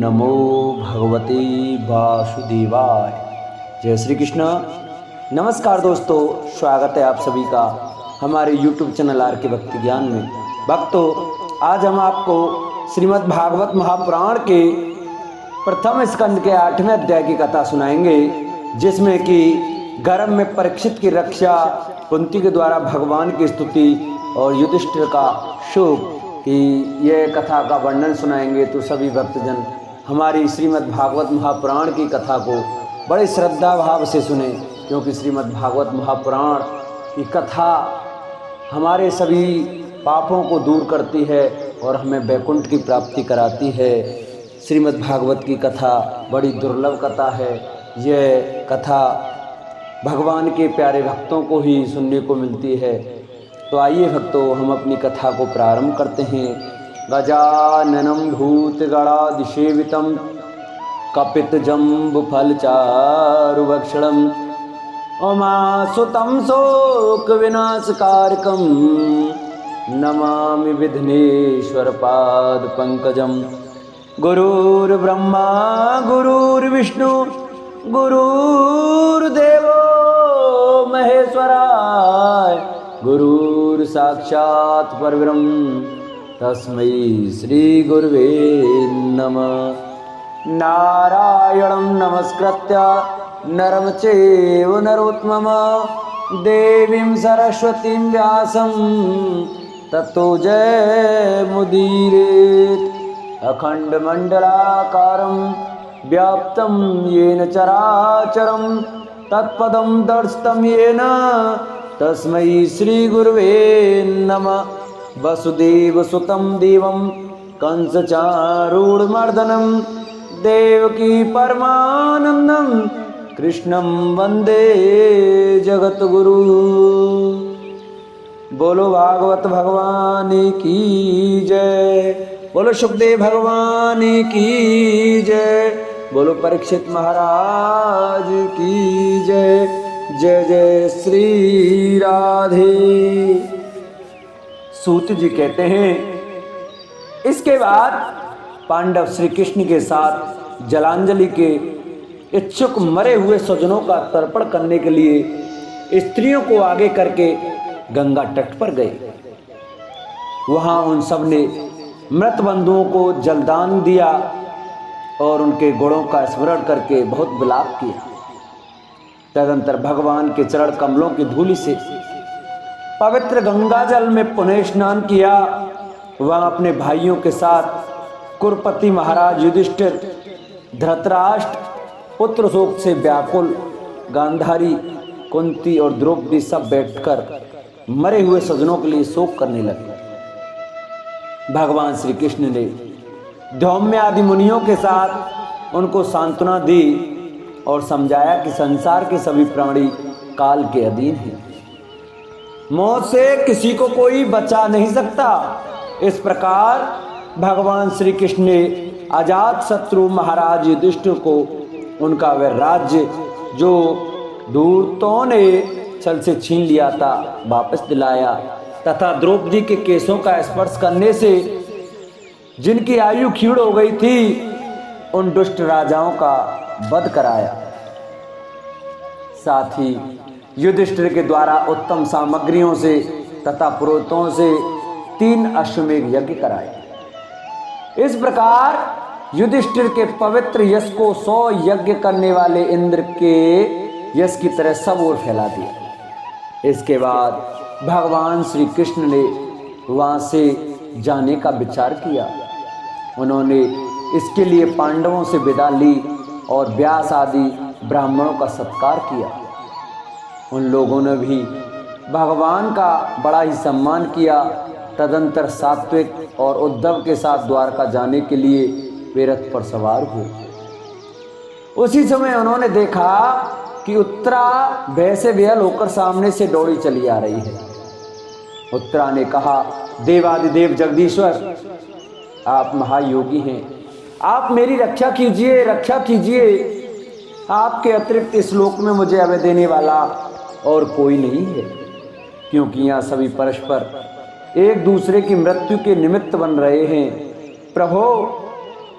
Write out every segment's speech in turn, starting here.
नमो भगवते वासुदेवाय। जय श्री कृष्ण। नमस्कार दोस्तों, स्वागत है आप सभी का हमारे YouTube चैनल आर के भक्ति ज्ञान में। भक्तों, आज हम आपको श्रीमद् भागवत महापुराण के प्रथम स्कंद के 8वें अध्याय की कथा सुनाएंगे, जिसमें कि गर्भ में परीक्षित की रक्षा, कुंती के द्वारा भगवान की स्तुति और युधिष्ठिर का शोक की यह कथा का वर्णन सुनाएंगे। तो सभी भक्तजन हमारी श्रीमद् भागवत महापुराण की कथा को बड़े श्रद्धा भाव से सुने, क्योंकि श्रीमद् भागवत महापुराण की कथा हमारे सभी पापों को दूर करती है और हमें वैकुंठ की प्राप्ति कराती है। श्रीमद् भागवत की कथा बड़ी दुर्लभ कथा है। यह कथा भगवान के प्यारे भक्तों को ही सुनने को मिलती है। तो आइए भक्तों, हम अपनी कथा को प्रारंभ करते हैं। गजाननं भूतगणाधिसेवितं कपितजम्बुफलचारुभक्षणं उमासुतं शोकविनाशकारकं नमामि विघ्नेश्वरपादपङ्कजं। गुरुर्ब्रह्मा गुरुर्विष्णु गुरुर्देवो महेश्वराय, गुरुर्साक्षात् परब्रह्म तस्मै श्री गुरुवे नमः। नारायणं नमस्कृत्य नरं चैव नरोत्तमं देवीं सरस्वतीं व्यासं ततो जयमुदीरयेत्। अखण्डमण्डलाकारं व्याप्तं येन चराचरं तत्पदं दर्शितं येन तस्मै श्री गुरुवे नमः। वसुदेवसुतं देवं कंसचारूढमर्दनं देवकी परमानन्दं कृष्णं वन्दे जगद्गुरु। बोलो भागवत भगवान की जय, बोलो सुखदेव भगवान की जय, बोलो परीक्षित महाराज की जय। जय जय श्री राधे। सूत जी कहते हैं, इसके बाद पांडव श्री कृष्ण के साथ जलांजलि के इच्छुक मरे हुए स्वजनों का तर्पण करने के लिए स्त्रियों को आगे करके गंगा तट पर गए। वहां उन सब ने मृत बंधुओं को जलदान दिया और उनके गुणों का स्मरण करके बहुत विलाप किया। तदंतर भगवान के चरण कमलों की धूलि से पवित्र गंगा जल में पुनः स्नान किया। वह अपने भाइयों के साथ कुरुपति महाराज युधिष्ठिर, धृतराष्ट्र पुत्र शोक से व्याकुल, गांधारी, कुंती और द्रौपदी सब बैठकर मरे हुए स्वजनों के लिए शोक करने लगे। भगवान श्री कृष्ण ने धौम्य आदि मुनियों के साथ उनको सांत्वना दी और समझाया कि संसार के सभी प्राणी काल के अधीन हैं, मौत से किसी को कोई बचा नहीं सकता। इस प्रकार भगवान श्री कृष्ण ने अजात शत्रु महाराज युधिष्ठिर को उनका वह राज्य जो दूतों ने छल से छीन लिया था वापस दिलाया, तथा द्रौपदी के केशों का स्पर्श करने से जिनकी आयु क्षीण हो गई थी, उन दुष्ट राजाओं का वध कराया। साथ ही युधिष्ठिर के द्वारा उत्तम सामग्रियों से तथा पुरोहितों से 3 अश्वमेध यज्ञ कराए। इस प्रकार युधिष्ठिर के पवित्र यश को 100 यज्ञ करने वाले इंद्र के यश की तरह सब ओर फैला दिया। इसके बाद भगवान श्री कृष्ण ने वहां से जाने का विचार किया। उन्होंने इसके लिए पांडवों से विदा ली और व्यास आदि ब्राह्मणों का सत्कार किया। उन लोगों ने भी भगवान का बड़ा ही सम्मान किया। तदंतर सात्विक और उद्धव के साथ द्वारका जाने के लिए वे रथ पर सवार हुए। उसी समय उन्होंने देखा कि उत्तरा भय से बेहल होकर सामने से दौड़ी चली आ रही है। उत्तरा ने कहा, देवादिदेव जगदीश्वर, आप महायोगी हैं, आप मेरी रक्षा कीजिए, रक्षा कीजिए। आपके अतिरिक्त इस लोक में मुझे अभय देने वाला और कोई नहीं है, क्योंकि यहाँ सभी परस्पर एक दूसरे की मृत्यु के निमित्त बन रहे हैं। प्रभो,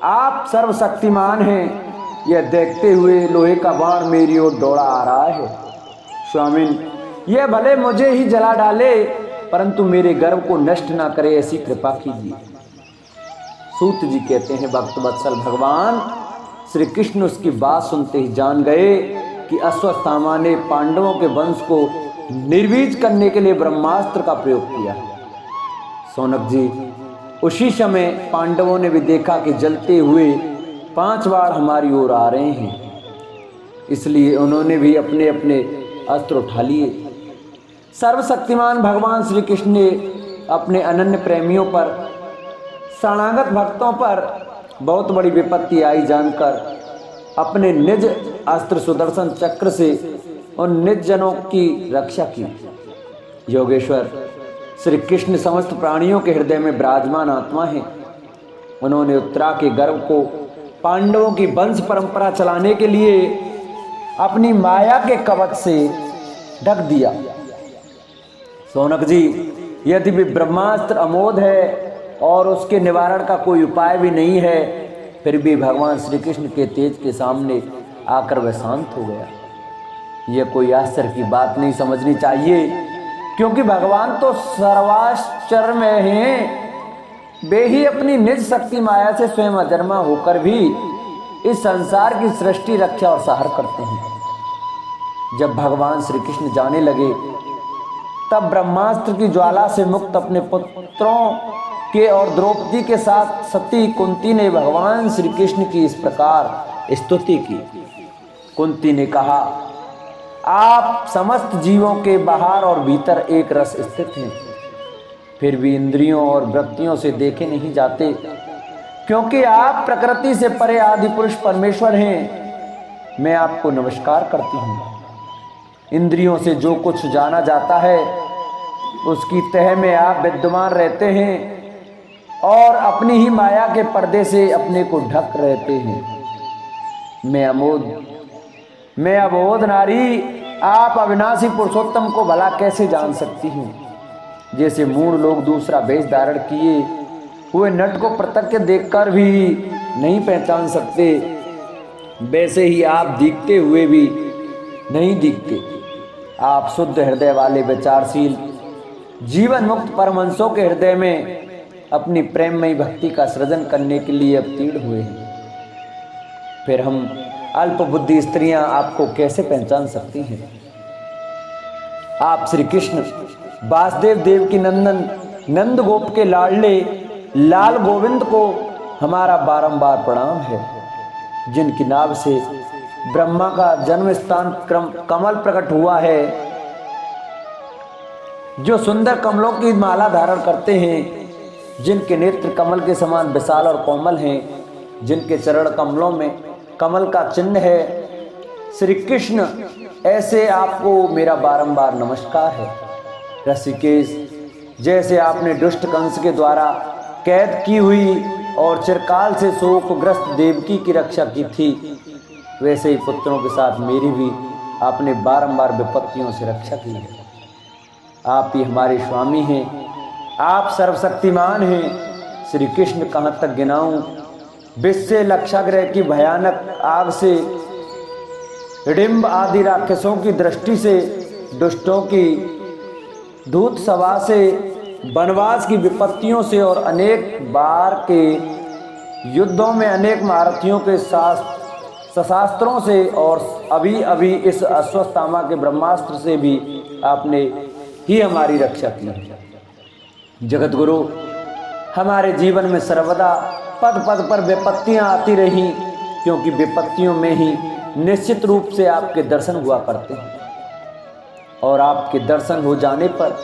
आप सर्वशक्तिमान हैं, यह देखते हुए लोहे का बाण मेरी ओर दौड़ा आ रहा है। स्वामिन, यह भले मुझे ही जला डाले, परंतु मेरे गर्व को नष्ट ना करे, ऐसी कृपा कीजिए। सूत जी कहते हैं, भक्त वत्सल भगवान श्री कृष्ण उसकी बात सुनते ही जान गए कि अश्वत्थामा ने पांडवों के वंश को निर्वीज करने के लिए ब्रह्मास्त्र का प्रयोग किया। सौनक जी, उसी समय पांडवों ने भी देखा कि जलते हुए 5 बाण हमारी ओर आ रहे हैं, इसलिए उन्होंने भी अपने अपने अस्त्र उठा लिए। सर्वशक्तिमान भगवान श्री कृष्ण ने अपने अनन्य प्रेमियों पर, शरणागत भक्तों पर बहुत बड़ी विपत्ति आई जानकर अपने निज अस्त्र सुदर्शन चक्र से उन निज जनों की रक्षा की। योगेश्वर श्री कृष्ण समस्त प्राणियों के हृदय में विराजमान आत्मा है। उन्होंने उत्तरा के गर्भ को पांडवों की वंश परंपरा चलाने के लिए अपनी माया के कवच से ढक दिया। सौनक जी, यदि भी ब्रह्मास्त्र अमोघ है और उसके निवारण का कोई उपाय भी नहीं है, फिर भी भगवान श्री कृष्ण के तेज के सामने आकर वह शांत हो गया। यह कोई आश्चर्य की बात नहीं समझनी चाहिए, क्योंकि भगवान तो सर्वाश्चर्य में हैं। वे ही अपनी निज शक्ति माया से स्वयं अजन्मा होकर भी इस संसार की सृष्टि, रक्षा और सहार करते हैं। जब भगवान श्री कृष्ण जाने लगे, तब ब्रह्मास्त्र की ज्वाला से मुक्त अपने पुत्रों के और द्रौपदी के साथ सती कुंती ने भगवान श्री कृष्ण की इस प्रकार स्तुति की। कुंती ने कहा, आप समस्त जीवों के बाहर और भीतर एक रस स्थित हैं, फिर भी इंद्रियों और वृत्तियों से देखे नहीं जाते, क्योंकि आप प्रकृति से परे आदि पुरुष परमेश्वर हैं। मैं आपको नमस्कार करती हूँ। इंद्रियों से जो कुछ जाना जाता है, उसकी तह में आप विद्यमान रहते हैं और अपनी ही माया के पर्दे से अपने को ढक रहते हैं। मैं अबोध नारी, आप अविनाशी पुरुषोत्तम को भला कैसे जान सकती हूँ। जैसे मूढ़ लोग दूसरा वेश धारण किए हुए नट को प्रत्यक्ष देखकर भी नहीं पहचान सकते, वैसे ही आप दिखते हुए भी नहीं दिखते। आप शुद्ध हृदय वाले विचारशील जीवन मुक्त परमहंसों के हृदय में अपनी प्रेममयी भक्ति का सृजन करने के लिए अवतीर्ण हुए हैं। फिर हम अल्प बुद्धि स्त्रियां आपको कैसे पहचान सकती हैं। आप श्री कृष्ण वासुदेव देव की नंदन नंद गोप के लाडले लाल गोविंद को हमारा बारंबार प्रणाम है, जिनकी नाभ से ब्रह्मा का जन्म स्थान कमल प्रकट हुआ है, जो सुंदर कमलों की माला धारण करते हैं, जिनके नेत्र कमल के समान विशाल और कोमल हैं, जिनके चरण कमलों में कमल का चिन्ह है। श्री कृष्ण, ऐसे आपको मेरा बारंबार नमस्कार है। ऋषिकेश, जैसे आपने दुष्ट कंस के द्वारा कैद की हुई और चिरकाल से शोकग्रस्त देवकी की रक्षा की थी, वैसे ही पुत्रों के साथ मेरी भी आपने बारंबार विपत्तियों से रक्षा की है। आप ही हमारे स्वामी हैं, आप सर्वशक्तिमान हैं। श्री कृष्ण कहाँ तक गिनाऊं, विष से लक्षाग्रह की भयानक आग से, हिडिंब आदि राक्षसों की दृष्टि से, दुष्टों की धूत सभा से, वनवास की विपत्तियों से और अनेक बार के युद्धों में अनेक महारथियों के सशास्त्रों से, और अभी अभी इस अश्वत्थामा के ब्रह्मास्त्र से भी आपने ही हमारी रक्षा की। जगत गुरु, हमारे जीवन में सर्वदा पद पद पर विपत्तियां आती रहीं, क्योंकि विपत्तियों में ही निश्चित रूप से आपके दर्शन हुआ करते हैं, और आपके दर्शन हो जाने पर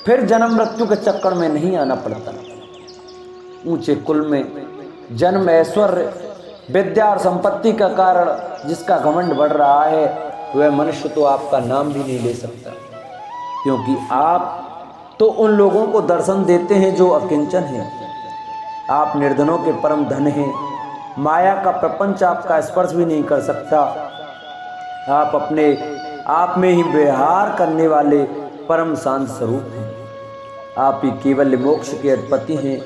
फिर जन्म मृत्यु के चक्कर में नहीं आना पड़ता। ऊंचे कुल में जन्म, ऐश्वर्य, विद्या और संपत्ति का कारण जिसका घमंड बढ़ रहा है, वह मनुष्य तो आपका नाम भी नहीं ले सकता, क्योंकि आप तो उन लोगों को दर्शन देते हैं जो अकिंचन हैं। आप निर्धनों के परम धन हैं। माया का प्रपंच आपका स्पर्श भी नहीं कर सकता। आप अपने आप में ही विहार करने वाले परम शांत स्वरूप हैं। आप ही केवल मोक्ष के अधिपति हैं।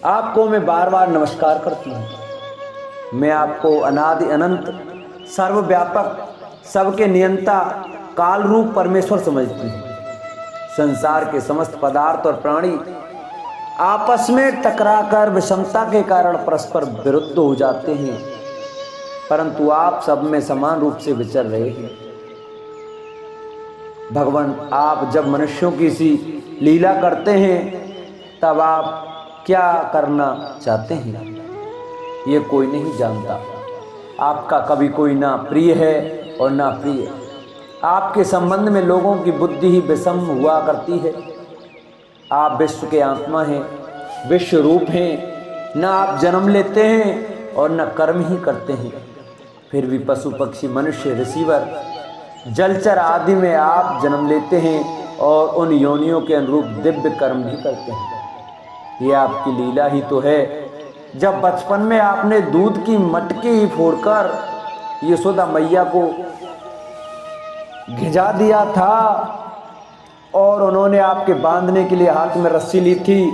आपको मैं बार बार नमस्कार करती हूँ। मैं आपको अनादि अनंत सर्वव्यापक सबके नियंता काल रूप परमेश्वर समझती हूँ। संसार के समस्त पदार्थ और प्राणी आपस में टकराकर विषमता के कारण परस्पर विरुद्ध हो जाते हैं, परंतु आप सब में समान रूप से विचर रहे हैं। भगवान, आप जब मनुष्यों की सी लीला करते हैं तब आप क्या करना चाहते हैं ये कोई नहीं जानता। आपका कभी कोई ना प्रिय है और ना प्रिय। आपके संबंध में लोगों की बुद्धि ही विषम हुआ करती है। आप विश्व के आत्मा हैं, विश्व रूप हैं। न आप जन्म लेते हैं और न कर्म ही करते हैं, फिर भी पशु पक्षी मनुष्य रिसीवर जलचर आदि में आप जन्म लेते हैं और उन योनियों के अनुरूप दिव्य कर्म भी करते हैं। ये आपकी लीला ही तो है। जब बचपन में आपने दूध की मटकी ही फोड़कर यशोदा मैया को गिजा दिया था और उन्होंने आपके बांधने के लिए हाथ में रस्सी ली थी,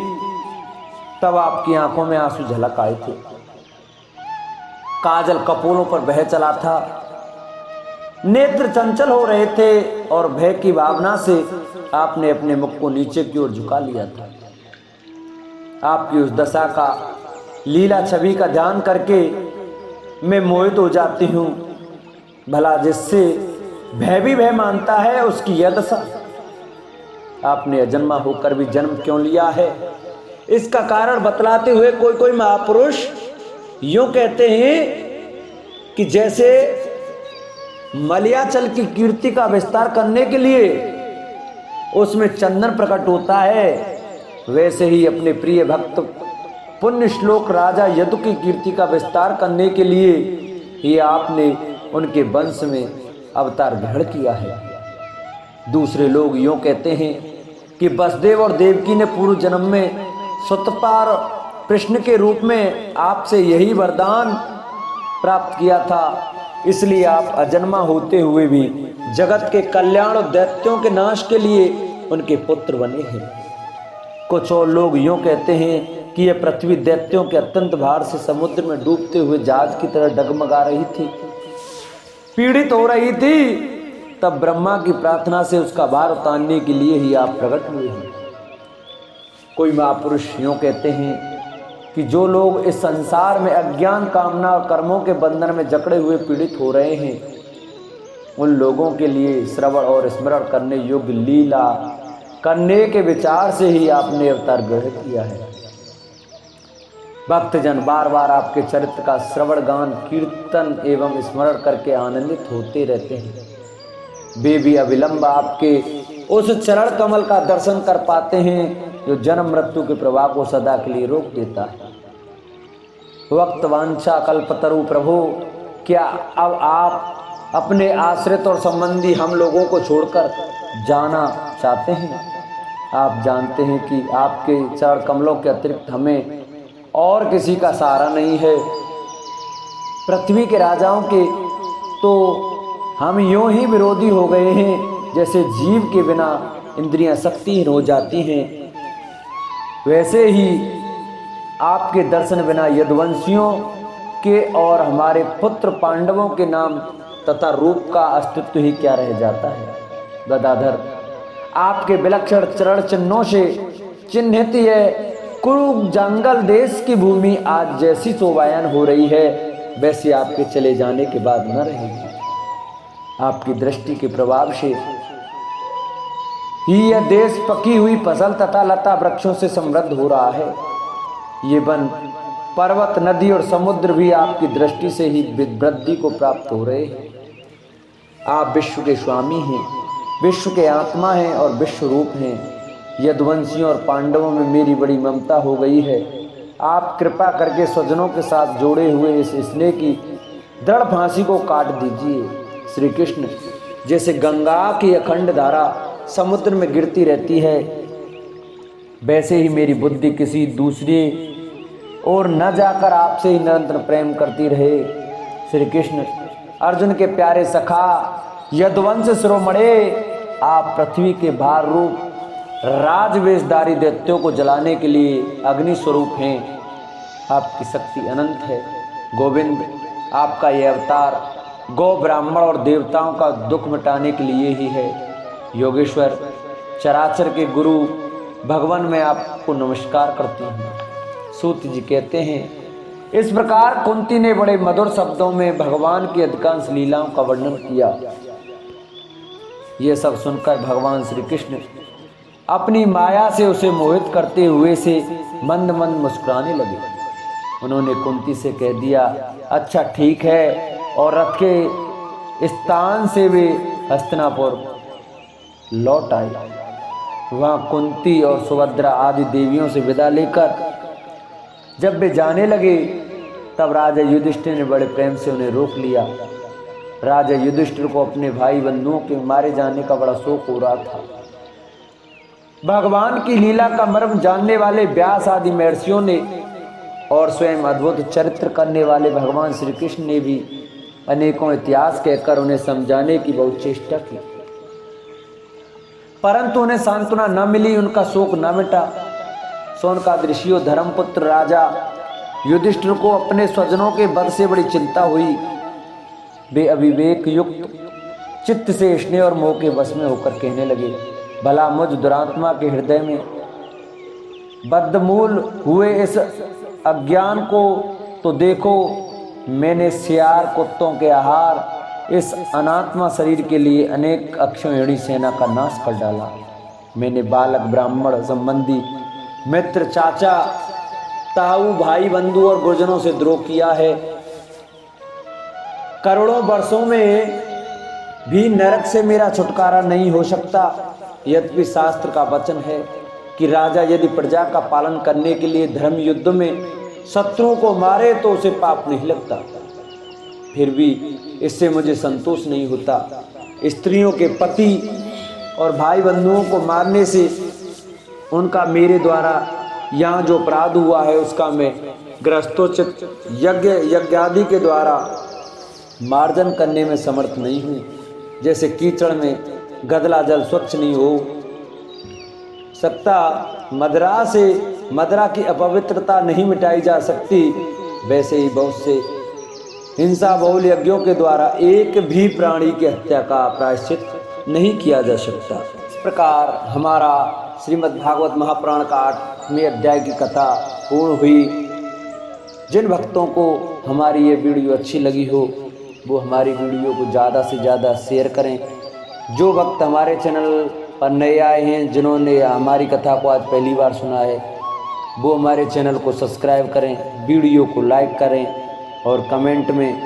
तब आपकी आंखों में आंसू झलक आए थे। काजल कपोलों पर बह चला था, नेत्र चंचल हो रहे थे और भय की भावना से आपने अपने मुख को नीचे की ओर झुका लिया था। आपकी उस दशा का लीला छवि का ध्यान करके मैं मोहित हो जाती हूँ। भला जिससे भय भी भय मानता है उसकी यह दशा। आपने अजन्मा होकर भी जन्म क्यों लिया है, इसका कारण बतलाते हुए कोई महापुरुष यूं कहते हैं कि जैसे मलयाचल की कीर्ति का विस्तार करने के लिए उसमें चंदन प्रकट होता है, वैसे ही अपने प्रिय भक्त पुण्य श्लोक राजा यदु की कीर्ति का विस्तार करने के लिए ही आपने उनके वंश में अवतार ग्रहण किया है। दूसरे लोग यूं कहते हैं कि वसुदेव और देवकी ने पूर्व जन्म में सुतपार कृष्ण के रूप में आपसे यही वरदान प्राप्त किया था, इसलिए आप अजन्मा होते हुए भी जगत के कल्याण और दैत्यों के नाश के लिए उनके पुत्र बने हैं। कुछ और लोग यूं कहते हैं कि यह पृथ्वी दैत्यों के अत्यंत भार से समुद्र में डूबते हुए जहाज की तरह डगमगा रही थी, पीड़ित हो रही थी। तब ब्रह्मा की प्रार्थना से उसका भार उतारने के लिए ही आप प्रकट हुए हैं। कोई महापुरुष यूं कहते हैं कि जो लोग इस संसार में अज्ञान कामना और कर्मों के बंधन में जकड़े हुए पीड़ित हो रहे हैं, उन लोगों के लिए श्रवण और स्मरण करने योग्य लीला करने के विचार से ही आपने अवतार ग्रहण किया है। भक्तजन बार बार आपके चरित्र का श्रवण गान कीर्तन एवं स्मरण करके आनंदित होते रहते हैं। वे भी अविलंब आपके उस चरण कमल का दर्शन कर पाते हैं जो जन्म मृत्यु के प्रवाह को सदा के लिए रोक देता है। वक्त वांछा कल्पतरु प्रभु, क्या अब आप अपने आश्रित और संबंधी हम लोगों को छोड़कर जाना चाहते हैं? आप जानते हैं कि आपके चरण कमलों के अतिरिक्त हमें और किसी का सहारा नहीं है। पृथ्वी के राजाओं के तो हम यूं ही विरोधी हो गए हैं, जैसे जीव के बिना इंद्रियां शक्तिहीन हो जाती हैं, वैसे ही आपके दर्शन बिना यदुवंशियों के और हमारे पुत्र पांडवों के नाम तथा रूप का अस्तित्व ही क्या रह जाता है। गदाधर, आपके विलक्षण चरण चिन्हों से चिन्हित है कुरु जंगल देश की भूमि आज जैसी शोभायमान हो रही है, वैसे आपके चले जाने के बाद न रहेगी। आपकी दृष्टि के प्रभाव से ही यह देश पकी हुई फसल तथा लता वृक्षों से समृद्ध हो रहा है। ये वन, पर्वत, नदी और समुद्र भी आपकी दृष्टि से ही वृद्धि को प्राप्त हो रहे हैं। आप विश्व के स्वामी हैं, विश्व के आत्मा हैं और विश्व रूप हैं। यदुवंशियों और पांडवों में मेरी बड़ी ममता हो गई है। आप कृपा करके स्वजनों के साथ जोड़े हुए इस स्नेह की दृढ़ फांसी को काट दीजिए। श्री कृष्ण, जैसे गंगा की अखंड धारा समुद्र में गिरती रहती है, वैसे ही मेरी बुद्धि किसी दूसरी और न जाकर आपसे ही निरंतर प्रेम करती रहे। श्री कृष्ण, अर्जुन के प्यारे सखा यदुवंश शिरोमणे, आप पृथ्वी के भार रूप राजवेशधारी दैत्यों को जलाने के लिए अग्नि स्वरूप हैं। आपकी शक्ति अनंत है, गोविंद, आपका यह अवतार गौ ब्राह्मण और देवताओं का दुख मिटाने के लिए ही है। योगेश्वर, चराचर के गुरु भगवान, मैं आपको नमस्कार करती हूँ। सूत जी कहते हैं, इस प्रकार कुंती ने बड़े मधुर शब्दों में भगवान की अधिकांश लीलाओं का वर्णन किया। ये सब सुनकर भगवान श्री कृष्ण अपनी माया से उसे मोहित करते हुए से मंद मंद मुस्कुराने लगे। उन्होंने कुंती से कह दिया, अच्छा ठीक है, और रथ के स्थान से वे हस्तिनापुर लौट आए। वहाँ कुंती और सुभद्रा आदि देवियों से विदा लेकर जब वे जाने लगे, तब राजा युधिष्ठिर ने बड़े प्रेम से उन्हें रोक लिया। राजा युधिष्ठिर को अपने भाई बंधुओं के मारे जाने का बड़ा शोक हो रहा था। भगवान की लीला का मर्म जानने वाले व्यास आदि महर्षियों ने और स्वयं अद्भुत चरित्र करने वाले भगवान श्री कृष्ण ने भी अनेकों इतिहास कहकर उन्हें समझाने की बहुत चेष्टा की, परंतु उन्हें सांत्वना न मिली, उनका शोक न मिटा। सोनकाद ऋषियों धर्मपुत्र राजा युधिष्ठिर को अपने स्वजनों के वध से बड़ी चिंता हुई। वे अविवेक युक्त चित्त से स्नेह और मोह के वश में होकर कहने लगे, भला मुझ दुरात्मा के हृदय में बद्धमूल हुए इस अज्ञान को तो देखो। मैंने सियार कुत्तों के आहार इस अनात्मा शरीर के लिए अनेक अक्षौहिणी सेना का नाश कर डाला। मैंने बालक ब्राह्मण संबंधी मित्र चाचा ताऊ भाई बंधु और गुरुजनों से द्रोह किया है। करोड़ों वर्षों में भी नरक से मेरा छुटकारा नहीं हो सकता। यद्यपि शास्त्र का वचन है कि राजा यदि प्रजा का पालन करने के लिए धर्म युद्ध में शत्रुओं को मारे तो उसे पाप नहीं लगता, फिर भी इससे मुझे संतोष नहीं होता। स्त्रियों के पति और भाई बंधुओं को मारने से उनका मेरे द्वारा यहाँ जो अपराध हुआ है उसका मैं ग्रस्तोचित यज्ञ आदि के द्वारा मार्जन करने में समर्थ नहीं हूँ। जैसे कीचड़ में गदला जल स्वच्छ नहीं हो सकता, मदरा की अपवित्रता नहीं मिटाई जा सकती, वैसे ही बहुत से हिंसा बहुल यज्ञों के द्वारा एक भी प्राणी की हत्या का प्रायश्चित नहीं किया जा सकता। इस प्रकार हमारा श्रीमद् भागवत महापुराण का 8वें अध्याय की कथा पूर्ण हुई। जिन भक्तों को हमारी ये वीडियो अच्छी लगी हो वो हमारी वीडियो को ज़्यादा से ज़्यादा शेयर करें। जो भक्त हमारे चैनल पर नए आए हैं, जिन्होंने हमारी कथा को आज पहली बार सुना है, वो हमारे चैनल को सब्सक्राइब करें, वीडियो को लाइक करें और कमेंट में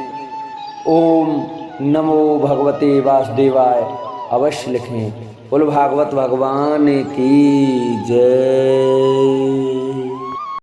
ओम नमो भगवते वासुदेवाय अवश्य लिखें। बोलो भागवत भगवान की जय।